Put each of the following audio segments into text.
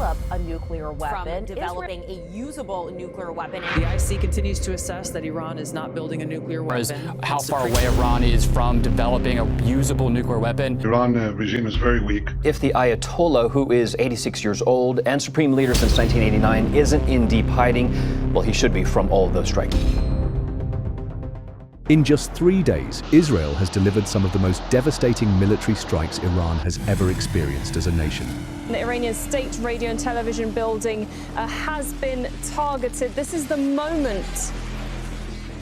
develop a nuclear weapon. From developing a usable nuclear weapon. The IC continues to assess that Iran is not building a nuclear weapon. How far away Iran is from developing a usable nuclear weapon. Iran regime is very weak. If the Ayatollah, who is 86 years old and supreme leader since 1989, isn't in deep hiding, well, he should be from all of those strikes. In just 3 days, Israel has delivered some of the most devastating military strikes Iran has ever experienced as a nation. The Iranian state radio and television building has been targeted. This is the moment.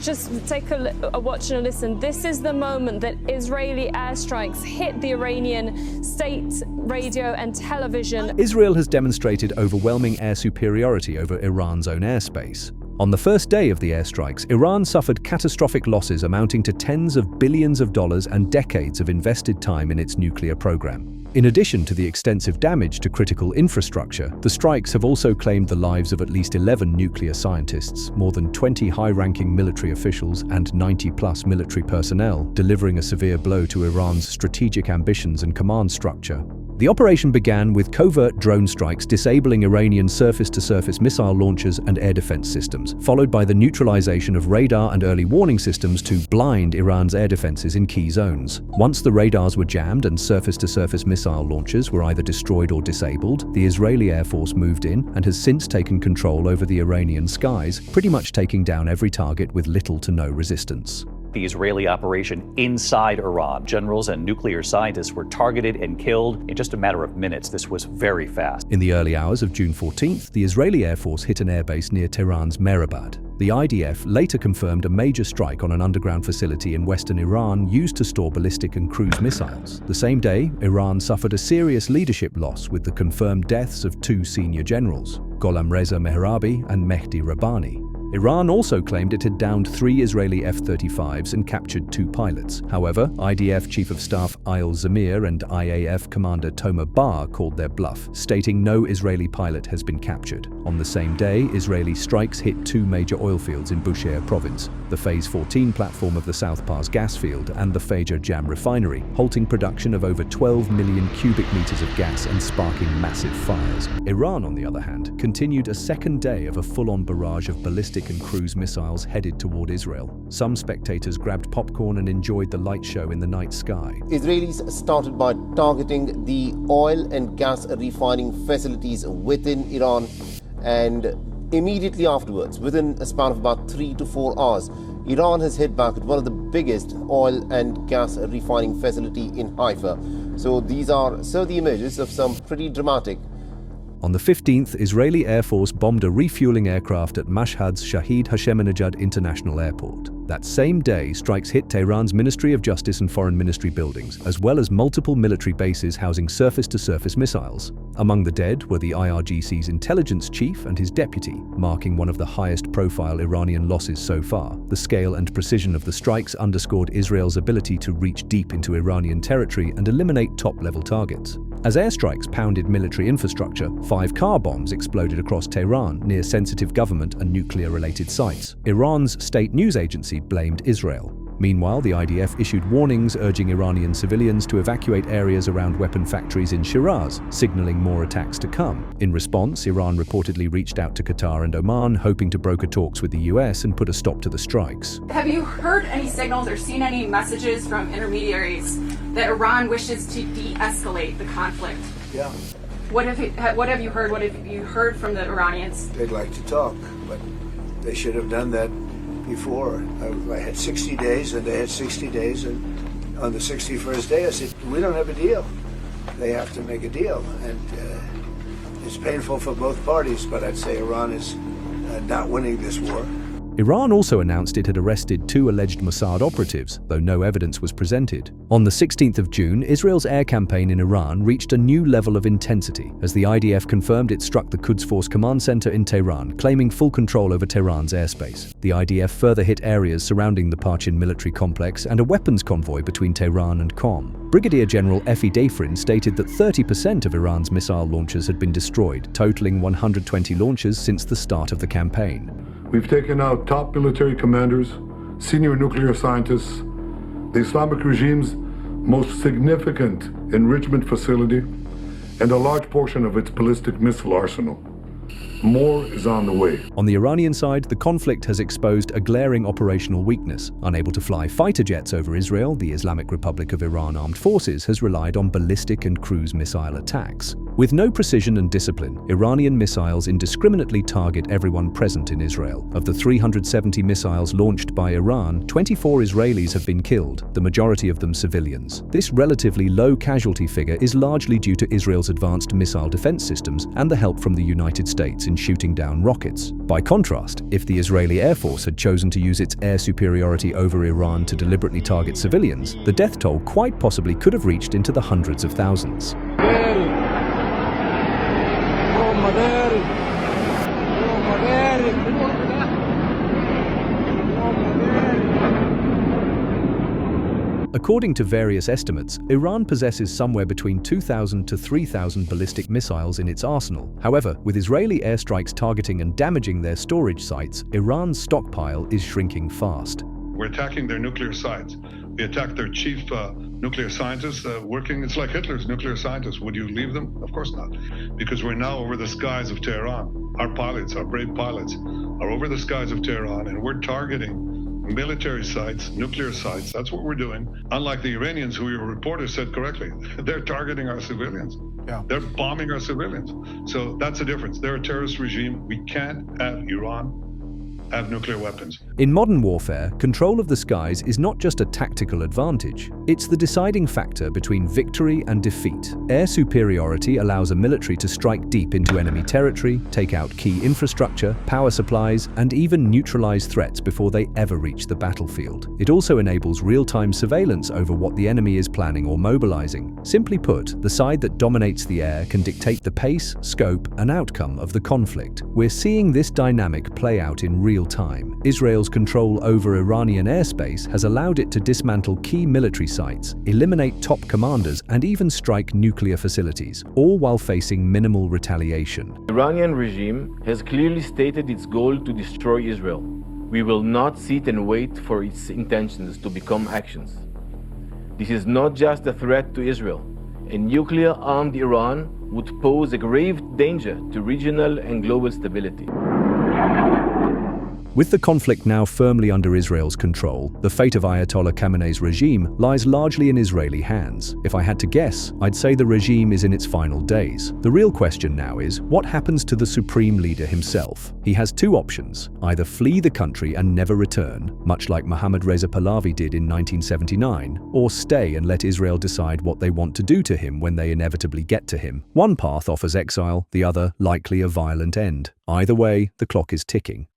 Just take a watch and a listen. This is the moment that Israeli airstrikes hit the Iranian state radio and television. Israel has demonstrated overwhelming air superiority over Iran's own airspace. On the first day of the airstrikes, Iran suffered catastrophic losses amounting to tens of billions of dollars and decades of invested time in its nuclear program. In addition to the extensive damage to critical infrastructure, the strikes have also claimed the lives of at least 11 nuclear scientists, more than 20 high-ranking military officials, and 90-plus military personnel, delivering a severe blow to Iran's strategic ambitions and command structure. The operation began with covert drone strikes disabling Iranian surface-to-surface missile launchers and air defense systems, followed by the neutralization of radar and early warning systems to blind Iran's air defenses in key zones. Once the radars were jammed and surface-to-surface missile launchers were either destroyed or disabled, the Israeli Air Force moved in and has since taken control over the Iranian skies, pretty much taking down every target with little to no resistance. The Israeli operation inside Iran. Generals and nuclear scientists were targeted and killed in just a matter of minutes. This was very fast. In the early hours of June 14th, the Israeli Air Force hit an airbase near Tehran's Mehrabad. The IDF later confirmed a major strike on an underground facility in western Iran used to store ballistic and cruise missiles. The same day, Iran suffered a serious leadership loss with the confirmed deaths of 2 senior generals, Gholamreza Mehrabi and Mehdi Rabbani. Iran also claimed it had downed 3 Israeli F-35s and captured 2 pilots. However, IDF Chief of Staff Ayal Zamir and IAF Commander Tomer Bar called their bluff, stating no Israeli pilot has been captured. On the same day, Israeli strikes hit 2 major oil fields in Bushehr province, the Phase 14 platform of the South Pars gas field and the Fajr Jam refinery, halting production of over 12 million cubic meters of gas and sparking massive fires. Iran, on the other hand, continued a second day of a full-on barrage of ballistic and cruise missiles headed toward Israel. Some spectators grabbed popcorn and enjoyed the light show in the night sky. Israelis started by targeting the oil and gas refining facilities within Iran, and immediately afterwards, within a span of about 3 to 4 hours, Iran has hit back at one of the biggest oil and gas refining facility in Haifa. So these are the images of some pretty dramatic. On the 15th, Israeli Air Force bombed a refueling aircraft at Mashhad's Shahid Hashemnejad International Airport. That same day, strikes hit Tehran's Ministry of Justice and Foreign Ministry buildings, as well as multiple military bases housing surface-to-surface missiles. Among the dead were the IRGC's intelligence chief and his deputy, marking one of the highest-profile Iranian losses so far. The scale and precision of the strikes underscored Israel's ability to reach deep into Iranian territory and eliminate top-level targets. As airstrikes pounded military infrastructure, 5 car bombs exploded across Tehran near sensitive government and nuclear-related sites. Iran's state news agency blamed Israel. Meanwhile, the IDF issued warnings urging Iranian civilians to evacuate areas around weapon factories in Shiraz, signaling more attacks to come. In response, Iran reportedly reached out to Qatar and Oman, hoping to broker talks with the US and put a stop to the strikes. Have you heard any signals or seen any messages from intermediaries that Iran wishes to de-escalate the conflict? Yeah. What have you heard? What have you heard from the Iranians? They'd like to talk, but they should have done that before. I had 60 days and they had 60 days, and on the 61st day I said, we don't have a deal. They have to make a deal, and it's painful for both parties, but I'd say Iran is not winning this war. Iran also announced it had arrested 2 alleged Mossad operatives, though no evidence was presented. On the 16th of June, Israel's air campaign in Iran reached a new level of intensity, as the IDF confirmed it struck the Quds Force Command Center in Tehran, claiming full control over Tehran's airspace. The IDF further hit areas surrounding the Parchin military complex and a weapons convoy between Tehran and Qom. Brigadier General Efi Dafrin stated that 30% of Iran's missile launchers had been destroyed, totaling 120 launches since the start of the campaign. We've taken out top military commanders, senior nuclear scientists, the Islamic regime's most significant enrichment facility, and a large portion of its ballistic missile arsenal. More is on the way. On the Iranian side, the conflict has exposed a glaring operational weakness. Unable to fly fighter jets over Israel, the Islamic Republic of Iran Armed Forces has relied on ballistic and cruise missile attacks. With no precision and discipline, Iranian missiles indiscriminately target everyone present in Israel. Of the 370 missiles launched by Iran, 24 Israelis have been killed, the majority of them civilians. This relatively low casualty figure is largely due to Israel's advanced missile defense systems and the help from the United States in shooting down rockets. By contrast, if the Israeli Air Force had chosen to use its air superiority over Iran to deliberately target civilians, the death toll quite possibly could have reached into the hundreds of thousands. According to various estimates, Iran possesses somewhere between 2,000 to 3,000 ballistic missiles in its arsenal. However, with Israeli airstrikes targeting and damaging their storage sites, Iran's stockpile is shrinking fast. We're attacking their nuclear sites. We attacked their chief nuclear scientists working. It's like Hitler's nuclear scientists. Would you leave them? Of course not. Because we're now over the skies of Tehran. Our pilots, our brave pilots, are over the skies of Tehran, and we're targeting military sites, nuclear sites. That's what we're doing. Unlike the Iranians, who your reporter said correctly, they're targeting our civilians. Yeah. They're bombing our civilians. So that's the difference. They're a terrorist regime. We can't have Iran have nuclear weapons. In modern warfare, control of the skies is not just a tactical advantage. It's the deciding factor between victory and defeat. Air superiority allows a military to strike deep into enemy territory, take out key infrastructure, power supplies, and even neutralize threats before they ever reach the battlefield. It also enables real-time surveillance over what the enemy is planning or mobilizing. Simply put, the side that dominates the air can dictate the pace, scope, and outcome of the conflict. We're seeing this dynamic play out in real time. Israel's control over Iranian airspace has allowed it to dismantle key military sites, eliminate top commanders, and even strike nuclear facilities, all while facing minimal retaliation. The Iranian regime has clearly stated its goal to destroy Israel. We will not sit and wait for its intentions to become actions. This is not just a threat to Israel. A nuclear-armed Iran would pose a grave danger to regional and global stability. With the conflict now firmly under Israel's control, the fate of Ayatollah Khamenei's regime lies largely in Israeli hands. If I had to guess, I'd say the regime is in its final days. The real question now is, what happens to the supreme leader himself? He has two options: either flee the country and never return, much like Mohammad Reza Pahlavi did in 1979, or stay and let Israel decide what they want to do to him when they inevitably get to him. One path offers exile, the other likely a violent end. Either way, the clock is ticking.